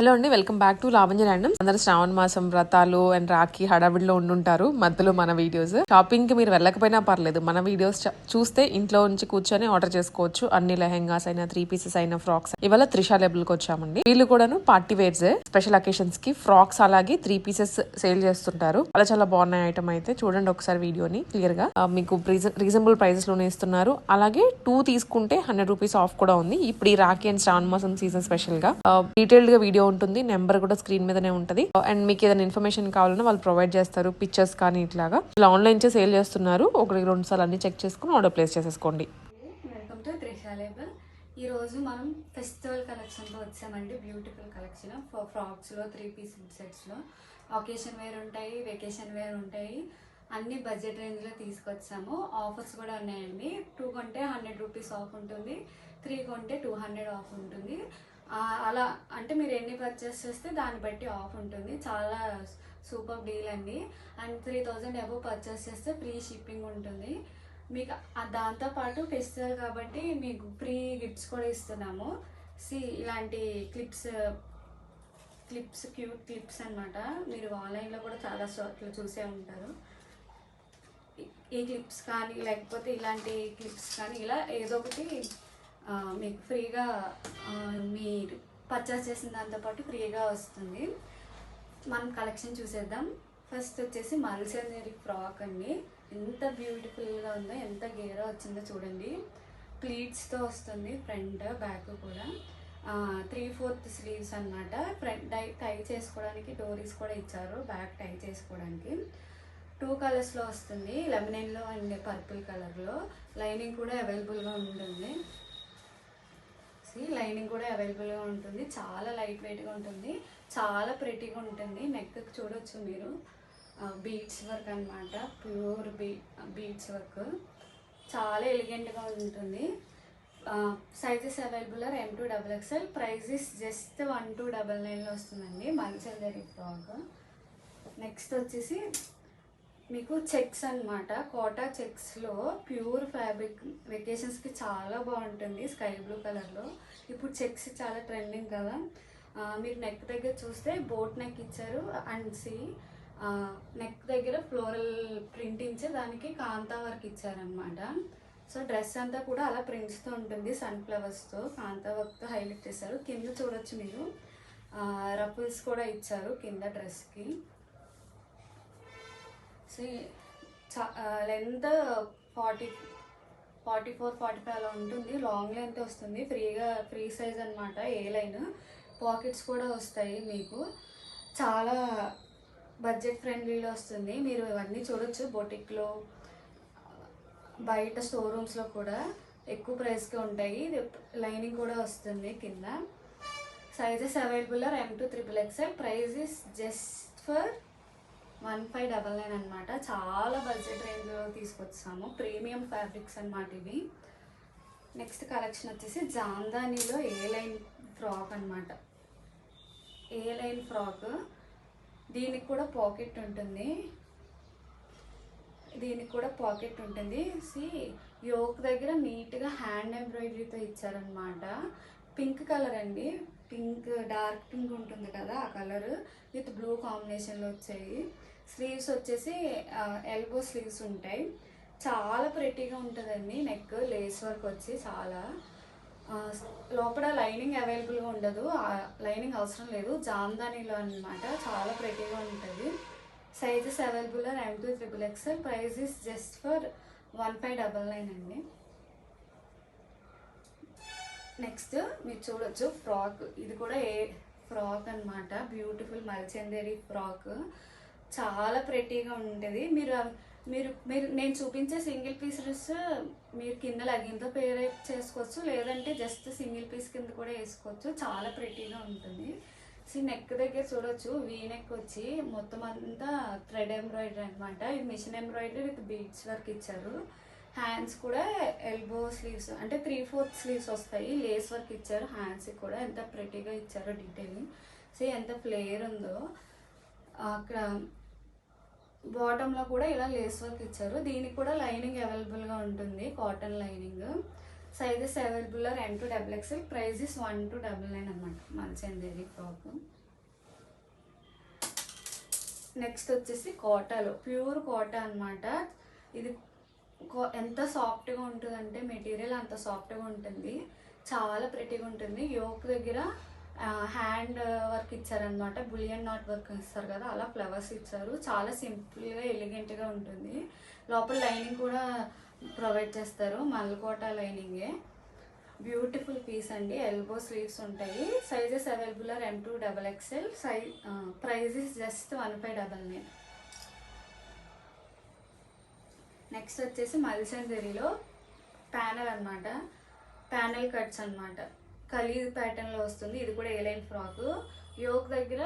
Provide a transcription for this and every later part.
Hello అండి, welcome back to Lavanya randoms. అందరూ శ్రావణ మాసం వ్రతాలు అండ్ రాఖీ హడావిడిలో ఉండుంటారు. మధ్యలో మన వీడియోస్ షాపింగ్ కి మీరు వెళ్ళకపోయినా పర్లేదు, మన వీడియోస్ చూస్తే ఇంట్లో నుంచి కూర్చొని ఆర్డర్ చేసుకోవచ్చు. అన్ని లెహెంగాస్ అయినా, 3 పీసెస్ అయినా, ఫ్రాక్స్. ఇవాళ త్రిషా లేబుల్ కి వచ్చామండి. వీళ్ళు కూడాను పార్టీ వేర్స్, స్పెషల్ అకేషన్స్ కి ఫ్రాక్స్ అలాగే 3 పీసెస్ సేల్ చేస్తుంటారు. అలా చాలా బాగున్నాయి ఐటమ్. అయితే చూడండి ఒకసారి వీడియోని క్లియర్ గా. మీకు రీజనబుల్ ప్రైజెస్ లోనే ఇస్తున్నారు. అలాగే 2 తీసుకుంటే 100 రూపీస్ ఆఫ్ కూడా ఉంది. ఇప్పుడు ఈ రాఖీ అండ్ శ్రావణ మాసం సీజన్ స్పెషల్ గా డీటెయిల్డ్ గా వీడియో ఉంటుంది. నెంబర్ కూడా స్క్రీన్ మీదనే ఉంటుంది. అండ్ మీకు ఏదైనా ఇన్ఫర్మేషన్ కావాలన్నా వాళ్ళు ప్రొవైడ్ చేస్తారు. పిక్చర్స్ కానీ ఇట్లాగా ఇలా ఆన్లైన్ సేల్ చేస్తున్నారు. 1-2 సార్లు అన్ని చెక్ చేసుకుని ఆర్డర్ ప్లేస్ చేసేసుకోండి. Welcome to Trisha label. ఈ రోజు మనం ఫెస్టివల్ కలెక్షన్లో వచ్చామండి. బ్యూటిఫుల్ కలెక్షన్ ఫ్రాక్స్లో, 3 పీస్ సెట్స్లో ఒకేషన్ వేర్ ఉంటాయి, వెకేషన్ వేర్ ఉంటాయి. అన్ని బడ్జెట్ రేంజ్లో తీసుకొచ్చాము. ఆఫర్స్ కూడా ఉన్నాయండి. 2 కొంటే 100 రూపీస్ ఆఫ్ ఉంటుంది, 3 కొంటే 200 ఆఫ్ ఉంటుంది. అలా అంటే మీరు ఎన్ని పర్చేస్ చేస్తే దాన్ని బట్టి ఆఫ్ ఉంటుంది. చాలా సూపర్ డీల్ అండి. అండ్ 3000 అబోవ్ పర్చేస్ చేస్తే ఫ్రీ షిప్పింగ్ ఉంటుంది. మీకు దాంతోపాటు ఫెస్టివల్ కాబట్టి మీకు ఫ్రీ గిఫ్ట్స్ కూడా ఇస్తున్నాము. ఇలాంటి క్లిప్స్ క్యూట్ క్లిప్స్ అనమాట. మీరు ఆన్లైన్లో కూడా చాలా షార్ట్లు చూసే ఉంటారు. ఈ క్లిప్స్ కానీ లేకపోతే ఇలాంటి క్లిప్స్ కానీ ఇలా ఏదో ఒకటి మీకు ఫ్రీగా మీరు పర్చేస్ చేసిన దాంతోపాటు ఫ్రీగా వస్తుంది. మనం కలెక్షన్ చూసేద్దాం. ఫస్ట్ వచ్చేసి మల్సనరీ ఫ్రాక్ అండి. ఎంత బ్యూటిఫుల్గా ఉందో, ఎంత గేరా వచ్చిందో చూడండి. ప్లీట్స్తో వస్తుంది, ఫ్రంట్ బ్యాక్ కూడా. 3/4 స్లీవ్స్ అనమాట. ఫ్రంట్ టై చేసుకోవడానికి డోరీస్ కూడా ఇచ్చారు, బ్యాక్ టై చేసుకోవడానికి. 2 కలర్స్లో వస్తుంది, లెమన్ ఎల్లో అండ్ పర్పుల్ కలర్లో. లైనింగ్ కూడా అవైలబుల్గా ఉంటుంది. లైనింగ్ కూడా అవైలబుల్గా ఉంటుంది. చాలా లైట్ వెయిట్గా ఉంటుంది, చాలా ప్రెటీగా ఉంటుంది. నెక్ చూడొచ్చు మీరు, బీడ్స్ వర్క్ అనమాట. ప్యూర్ బీడ్స్ వర్క్, చాలా ఎలిగెంట్గా ఉంటుంది. Sizes available are M to XXL. Price is just 1299లో వస్తుందండి మల్సనరీ ఫ్రాక్. నెక్స్ట్ వచ్చేసి మీకు చెక్స్ అనమాట. కోటా చెక్స్లో ప్యూర్ ఫ్యాబ్రిక్. వెకేషన్స్కి చాలా బాగుంటుంది, స్కై బ్లూ కలర్లో. ఇప్పుడు చెక్స్ చాలా ట్రెండింగ్ కదా. మీరు నెక్ దగ్గర చూస్తే బోట్ నెక్ ఇచ్చారు. అండ్ నెక్ దగ్గర ఫ్లోరల్ ప్రింట్ ఇచ్చి దానికి కాంతా వర్క్ ఇచ్చారనమాట. సో డ్రెస్ అంతా కూడా అలా ప్రింట్స్తో ఉంటుంది, సన్ఫ్లవర్స్తో కాంతా వర్క్తో హైలైట్ చేశారు. కింద చూడొచ్చు మీరు, రఫుల్స్ కూడా ఇచ్చారు కింద డ్రెస్కి. లెంత్ 44-45 అలా ఉంటుంది. లాంగ్ లెంత్ వస్తుంది. ఫ్రీ సైజ్ అనమాట. ఏ లైన్ పాకెట్స్ కూడా వస్తాయి మీకు. చాలా బడ్జెట్ ఫ్రెండ్లీలో వస్తుంది. మీరు ఇవన్నీ చూడొచ్చు బొటిక్లో, బయట స్టోర్ రూమ్స్లో కూడా ఎక్కువ ప్రైస్కి ఉంటాయి. లైనింగ్ కూడా వస్తుంది కింద. Sizes available are M to XXL. Price is just for 1599 అనమాట. చాలా బడ్జెట్ రేంజ్లో తీసుకొచ్చాము. ప్రీమియం ఫ్యాబ్రిక్స్ అనమాట ఇవి. నెక్స్ట్ కలెక్షన్ వచ్చేసి జాందానీలో ఏ లైన్ ఫ్రాక్ అనమాట. ఏ లైన్ ఫ్రాక్, దీనికి కూడా పాకెట్ ఉంటుంది. యోక్ దగ్గర నీట్గా హ్యాండ్ ఎంబ్రాయిడరీతో ఇచ్చారనమాట. పింక్ కలర్ అండి. డార్క్ పింక్ ఉంటుంది కదా, ఆ కలర్ విత్ బ్లూ కాంబినేషన్లో వచ్చాయి. స్లీవ్స్ వచ్చేసి ఎల్బో స్లీవ్స్ ఉంటాయి. చాలా ప్రెటీగా ఉంటుందండి. నెక్ లేస్ వర్క్ వచ్చి చాలా. లోపల లైనింగ్ అవైలబుల్గా ఉండదు, లైనింగ్ అవసరం లేదు. జాందానీలో అనమాట. చాలా ప్రెటీగా ఉంటుంది. Sizes available are M to XXL. Price is just for 1599 అండి. నెక్స్ట్ మీరు చూడొచ్చు ఫ్రాక్. ఇది కూడా ఫ్రాక్ అనమాట. బ్యూటిఫుల్ మల్చందేరి ఫ్రాక్. చాలా ప్రెటీగా ఉంటుంది. నేను చూపించే సింగిల్ పీస్ డ్రెస్ మీరు కింద లెగ్గింగ్తో పేర్ చేసుకోవచ్చు, లేదంటే జస్ట్ సింగిల్ పీస్ కింద కూడా వేసుకోవచ్చు. చాలా ప్రెటీగా ఉంటుంది. నెక్ దగ్గర చూడొచ్చు, వీ నెక్ వచ్చి మొత్తం అంతా థ్రెడ్ ఎంబ్రాయిడరీ అనమాట. ఇది machine embroidery with beads work ఇచ్చారు. హ్యాండ్స్ కూడా ఎల్బో స్లీవ్స్ అంటే 3/4 స్లీవ్స్ వస్తాయి. లేస్ వర్క్ ఇచ్చారు హ్యాండ్స్కి కూడా. ఎంత ప్రెటీగా ఇచ్చారో డీటెయిలింగ్. ఎంత ఫ్లేర్ ఉందో. అక్కడ బాటంలో కూడా ఇలా లేస్ వర్క్ ఇచ్చారు. దీనికి కూడా లైనింగ్ అవైలబుల్గా ఉంటుంది, cotton lining. Sizes available are M to XXL. Price is 1299 అనమాట మల్చందేరి ఫ్రాక్. నెక్స్ట్ వచ్చేసి కోటాలో ప్యూర్ కోటా అన్నమాట. ఇది ఎంత సాఫ్ట్గా ఉంటుందంటే మెటీరియల్ అంత సాఫ్ట్గా ఉంటుంది, చాలా ప్రెటీగా ఉంటుంది. యోక్ దగ్గర హ్యాండ్ వర్క్ ఇచ్చారనమాట, బులియన్ నాట్ వర్క్ ఇస్తారు కదా, అలా ఫ్లవర్స్ ఇచ్చారు. చాలా సింపుల్గా ఎలిగెంట్గా ఉంటుంది. లోపల లైనింగ్ కూడా ప్రొవైడ్ చేస్తారు, మల్కోటా లైనింగే. బ్యూటిఫుల్ పీస్ అండి. ఎల్బో స్లీవ్స్ ఉంటాయి. Sizes available are M2 XXL. Price is just 1599. నెక్స్ట్ వచ్చేసి మల్చందరిలో ప్యానల్ అనమాట, ప్యానల్ కట్స్ అనమాట, ఖలీజ్ ప్యాటర్న్లో వస్తుంది. ఇది కూడా ఏ లైన్ ఫ్రాక్. యోక్ దగ్గర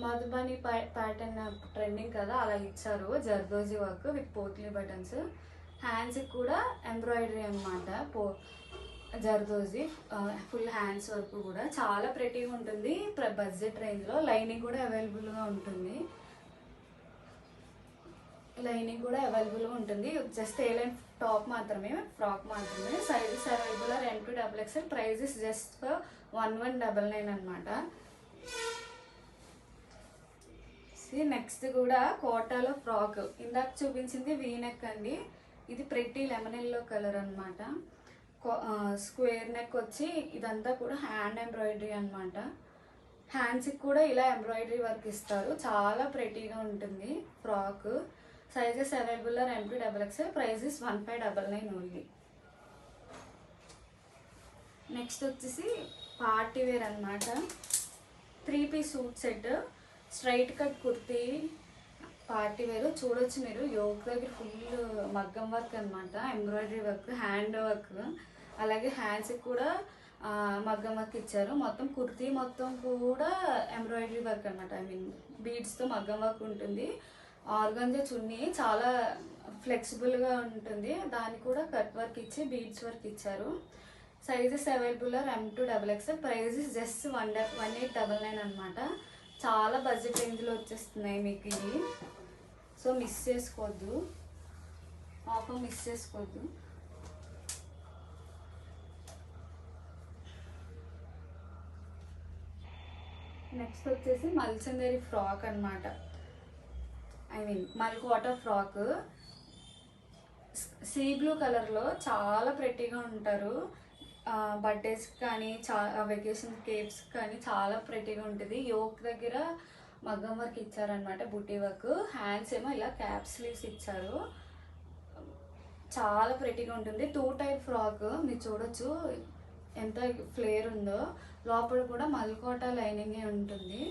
మధుబని ప్యాటర్న్ ట్రెండింగ్ కదా, అలా ఇచ్చారు. Zardozi work with potli buttons. హ్యాండ్స్కి కూడా ఎంబ్రాయిడరీ అనమాట, జర్దోజీ ఫుల్ హ్యాండ్స్ వర్క్ కూడా చాలా ప్రెటీగా ఉంటుంది. బడ్జెట్ రేంజ్లో లైనింగ్ కూడా అవైలబుల్గా ఉంటుంది. లైనింగ్ కూడా అవైలబుల్గా ఉంటుంది. జస్ట్ ఏ లైన్ టాప్ మాత్రమే, ఫ్రాక్ మాత్రమే. Sizes available are M2 XXL. Price is just for 1199 అనమాట. నెక్స్ట్ కూడా కోటాలో ఫ్రాక్. ఇందాక చూపించింది వీనెక్ అండి, ఇది ప్రెట్టి లెమన్ ఎల్లో కలర్ అనమాట. స్క్వేర్ నెక్ వచ్చి ఇదంతా కూడా హ్యాండ్ ఎంబ్రాయిడరీ అనమాట. హ్యాండ్స్కి కూడా ఇలా ఎంబ్రాయిడరీ వర్క్ ఇస్తారు. చాలా ప్రెటీగా ఉంటుంది ఫ్రాక్. Sizes available are M2 XXL. Price is 1599 only. Next వచ్చేసి పార్టీ వేర్ అనమాట. 3 piece suit set, straight cut kurti, party wear. చూడొచ్చు మీరు, యోక్ దగ్గర ఫుల్ మగ్గం వర్క్ అనమాట, ఎంబ్రాయిడరీ వర్క్, హ్యాండ్ వర్క్. అలాగే హ్యాండ్స్కి కూడా మగ్గం వర్క్ ఇచ్చారు. మొత్తం కుర్తీ మొత్తం కూడా ఎంబ్రాయిడరీ వర్క్ అనమాట, ఐ మీన్ బీడ్స్తో మగ్గం వర్క్ ఉంటుంది. ఆర్గంజా చున్నీ చాలా ఫ్లెక్సిబుల్గా ఉంటుంది, దానికి కూడా కట్ వర్క్ ఇచ్చి బీడ్స్ వర్క్ ఇచ్చారు. Sizes available are M2 XXL. Price is just 1899 అనమాట. చాలా బడ్జెట్ రేంజ్లో వచ్చేస్తున్నాయి మీకు ఇవి. సో మిస్ చేసుకోవద్దు, ఆఫర్ మిస్ చేసుకోవద్దు. నెక్స్ట్ వచ్చేసి మల్చందరి ఫ్రాక్ అనమాట, ఐ మీన్ మల్కోటా ఫ్రాక్. సీ బ్లూ కలర్లో చాలా ప్రెట్టీగా ఉంటారు. బర్త్డేస్కి కానీ వెకేషన్ కేప్స్ కానీ చాలా ప్రెట్టీగా ఉంటుంది. యోక్ దగ్గర మగ్గం వర్క్ ఇచ్చారనమాట, బుటీ వర్క్. హ్యాండ్స్ ఏమో ఇలా క్యాప్ స్లీవ్స్ ఇచ్చారు. చాలా ప్రెట్టీగా ఉంటుంది. 2 టైప్ ఫ్రాక్ మీరు చూడొచ్చు ఎంత ఫ్లేర్ ఉందో. లోపల కూడా మల్కోటా లైనింగే ఉంటుంది.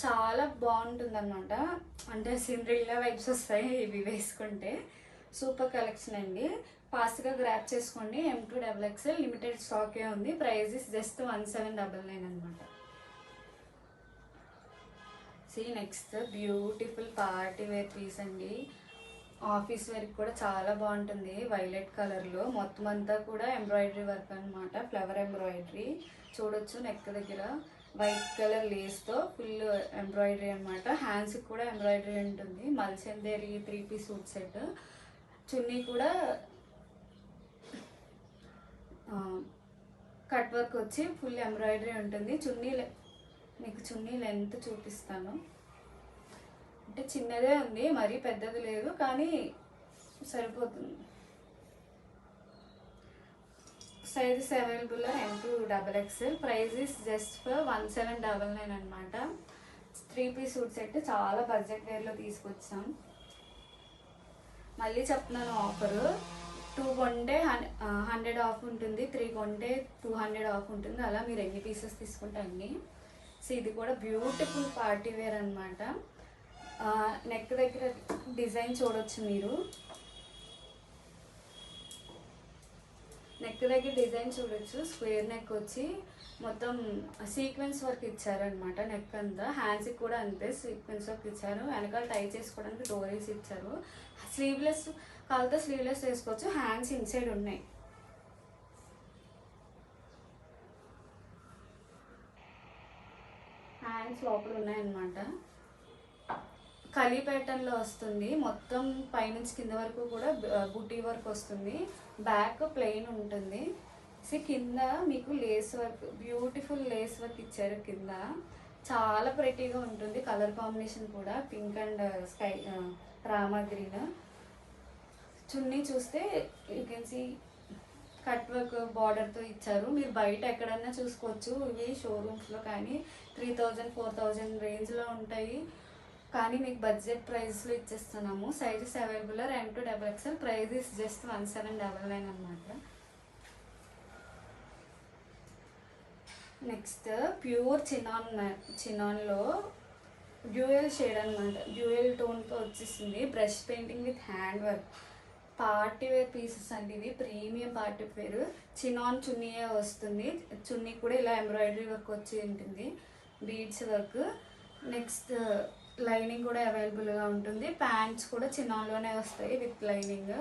చాలా బాగుంటుంది అనమాట, అంటే సిండ్రిల్లా వైబ్స్ వస్తాయి ఇవి వేసుకుంటే. సూపర్ కలెక్షన్ అండి, ఫాస్ట్గా గ్రాప్ చేసుకోండి. M2 XXL లిమిటెడ్ స్టాకే ఉంది. ప్రైస్ ఇస్ జస్ట్ 1799 అనమాట. Next beautiful party wear piece అండి. ఆఫీస్ వేర్కి కూడా చాలా బాగుంటుంది. వైలెట్ కలర్లో మొత్తం అంతా కూడా ఎంబ్రాయిడరీ వర్క్ అనమాట, ఫ్లవర్ ఎంబ్రాయిడరీ. చూడొచ్చు నెక్ దగ్గర వైట్ కలర్ లేస్తో ఫుల్ ఎంబ్రాయిడరీ అనమాట. హ్యాండ్స్కి కూడా ఎంబ్రాయిడరీ ఉంటుంది. మల్చందేరి 3 పీస్ సూట్ సెట్. చున్నీ కూడా కట్ వర్క్ వచ్చి ఫుల్ ఎంబ్రాయిడరీ ఉంటుంది. మీకు చున్నీ లెంత్ చూపిస్తాను, అంటే చిన్నదే ఉంది, మరీ పెద్దది లేదు, కానీ సరిపోతుంది. Sizes available M2 XXL. Price is just for 1799 అనమాట. 3 పీస్ సూట్ సెట్ చాలా బడ్జెట్ వేర్లో తీసుకొచ్చాం. మళ్ళీ చెప్తున్నాను ఆఫరు, 2 కొంటే 100 ఆఫ్ ఉంటుంది, 3 కొంటే 200 ఆఫ్ ఉంటుంది. అలా మీరు ఎన్ని పీసెస్ తీసుకుంటే అన్ని. సో ఇది కూడా బ్యూటిఫుల్ పార్టీ వేర్ అనమాట. నెక్ దగ్గర డిజైన్ చూడొచ్చు మీరు, నెక్ దగ్గర డిజైన్ చూడొచ్చు. స్క్వేర్ నెక్ వచ్చి మొత్తం సీక్వెన్స్ వర్క్ ఇచ్చారనమాట నెక్ అంతా. హ్యాండ్స్కి కూడా అంతే సీక్వెన్స్ వర్క్ ఇచ్చారు. వెనకాల టై చేసుకోవడానికి డోరీస్ ఇచ్చారు. స్లీవ్లెస్ కాలితే స్లీవ్లెస్ వేసుకోవచ్చు. హ్యాండ్స్ ఇన్సైడ్ ఉన్నాయి. హ్యాండ్స్ లోపల ఉన్నాయన్నమాట. కలీ ప్యాటర్న్లో వస్తుంది. మొత్తం పైనుంచి కింద వరకు కూడా బుటీ వర్క్ వస్తుంది. బ్యాక్ ప్లెయిన్ ఉంటుంది. కింద మీకు lace work, beautiful lace work ఇచ్చారు కింద. చాలా ప్రెటీగా ఉంటుంది. కలర్ కాంబినేషన్ కూడా pink and sky Rama green. Chunni చూస్తే you can see cut work బార్డర్తో ఇచ్చారు. మీరు బయట ఎక్కడన్నా చూసుకోవచ్చు ఇవి షోరూమ్స్లో, కానీ 3000 4000 రేంజ్లో ఉంటాయి. కానీ మీకు బడ్జెట్ ప్రైస్లో ఇచ్చేస్తున్నాము. Sizes available M to XXL. Price is just 1799 అనమాట. నెక్స్ట్ ప్యూర్ చినాన్లో డ్యూయల్ షేడ్ అనమాట. డ్యూయల్ టోన్తో వచ్చేసింది. Brush painting with hand work. Party wear pieces అండి ఇవి. Premium party wear. చినాన్ చున్నీయే వస్తుంది. చున్నీ కూడా ఇలా ఎంబ్రాయిడరీ వర్క్ వచ్చి ఉంటుంది, బీడ్స్ వర్క్. నెక్స్ట్ లైనింగ్ కూడా అవైలబుల్గా ఉంటుంది. ప్యాంట్స్ కూడా చినాన్లోనే వస్తాయి విత్ లైనింగ్.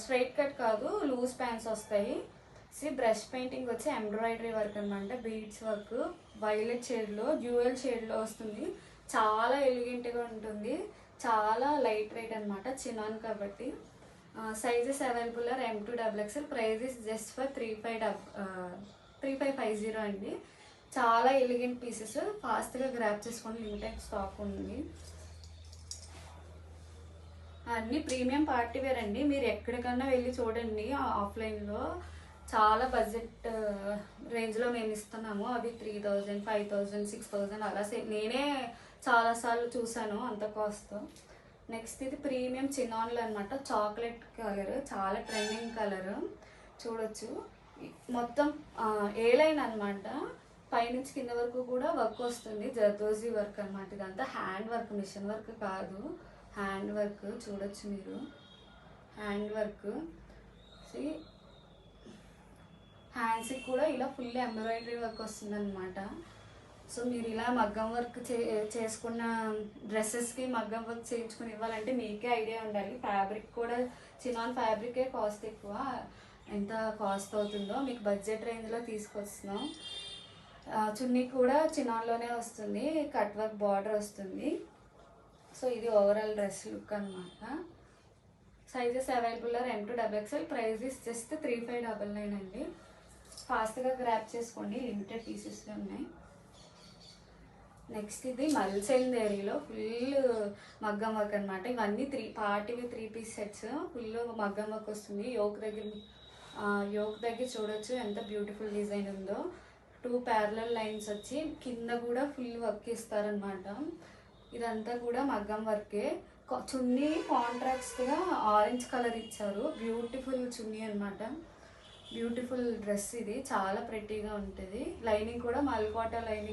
స్ట్రైట్ కట్ కాదు, లూజ్ ప్యాంట్స్ వస్తాయి. బ్రష్ పెయింటింగ్ వచ్చి ఎంబ్రాయిడరీ వర్క్ అనమాట, బీడ్స్ వర్క్. వైలెట్ షేడ్లో డ్యూయల్ షేడ్లో వస్తుంది. చాలా ఎలిగెంట్గా ఉంటుంది. చాలా లైట్ వెయిట్ అనమాట, చినాన్ కాబట్టి. Sizes available M to XXL. Price is just for 3550 అండి. చాలా ఎలిగెంట్ పీసెస్. ఫాస్ట్గా గ్రాప్ చేసుకోండి, లిమిటెడ్ స్టాక్ ఉంది. అన్నీ ప్రీమియం పార్టీ వేర్ అండి. మీరు ఎక్కడికన్నా వెళ్ళి చూడండి ఆఫ్లైన్లో. చాలా బడ్జెట్ రేంజ్లో మేము ఇస్తున్నాము. అవి 3000 5000 6000 అలా నేనే చాలాసార్లు చూసాను అంత కాస్ట్. నెక్స్ట్ ఇది ప్రీమియం చినాన్లు అనమాట. చాక్లెట్ కలర్, చాలా ట్రెండింగ్ కలర్. చూడొచ్చు మొత్తం ఏ లైన్ అనమాట. పైనుంచి కింద వరకు కూడా వర్క్ వస్తుంది. జర్దోజీ వర్క్ అనమాట. ఇదంతా హ్యాండ్ వర్క్, మిషన్ వర్క్ కాదు, హ్యాండ్ వర్క్. చూడొచ్చు మీరు హ్యాండ్ వర్క్. హ్యాండ్స్కి కూడా ఇలా ఫుల్ ఎంబ్రాయిడరీ వర్క్ వస్తుంది అనమాట. సో మీరు ఇలా మగ్గం వర్క్ చేసుకున్న డ్రెస్సెస్కి మగ్గం వర్క్ చేయించుకుని ఇవ్వాలంటే మీకే ఐడియా ఉండాలి. ఫ్యాబ్రిక్ కూడా చినాన్ ఫ్యాబ్రికే కాస్ట్ ఎక్కువ. ఎంత కాస్ట్ అవుతుందో మీకు బడ్జెట్ రేంజ్లో తీసుకొస్తున్నాం. చున్నీ కూడా చినాన్లోనే వస్తుంది, కట్ వర్క్ బార్డర్ వస్తుంది. సో ఇది ఓవరాల్ డ్రెస్ లుక్ అనమాట. Sizes available M to XXL. Price is just 3599 అండి. ఫాస్ట్గా గ్రాప్ చేసుకోండి, లిమిటెడ్ పీసెస్లో ఉన్నాయి. నెక్స్ట్ ఇది మల్చెందేరీలో ఫుల్ మగ్గం వర్క్ అనమాట. ఇవన్నీ పార్టీవి 3 పీస్ సెట్స్. ఫుల్ మగ్గం వర్క్ వస్తుంది. యోక్ దగ్గర చూడొచ్చు ఎంత బ్యూటిఫుల్ డిజైన్ ఉందో. 2 ప్యారలల్ లైన్స్ వచ్చి కింద కూడా ఫుల్ వర్క్ ఇస్తారనమాట. ఇదంతా కూడా మగ్గం వర్కే. చున్నీ కాంట్రాక్ట్గా ఆరెంజ్ కలర్ ఇచ్చారు. బ్యూటిఫుల్ చున్నీ అనమాట. బ్యూటిఫుల్ డ్రెస్ ఇది. చాలా ప్రెట్టీగా ఉంటుంది. లైనింగ్ కూడా మల్కోటా లైనింగ్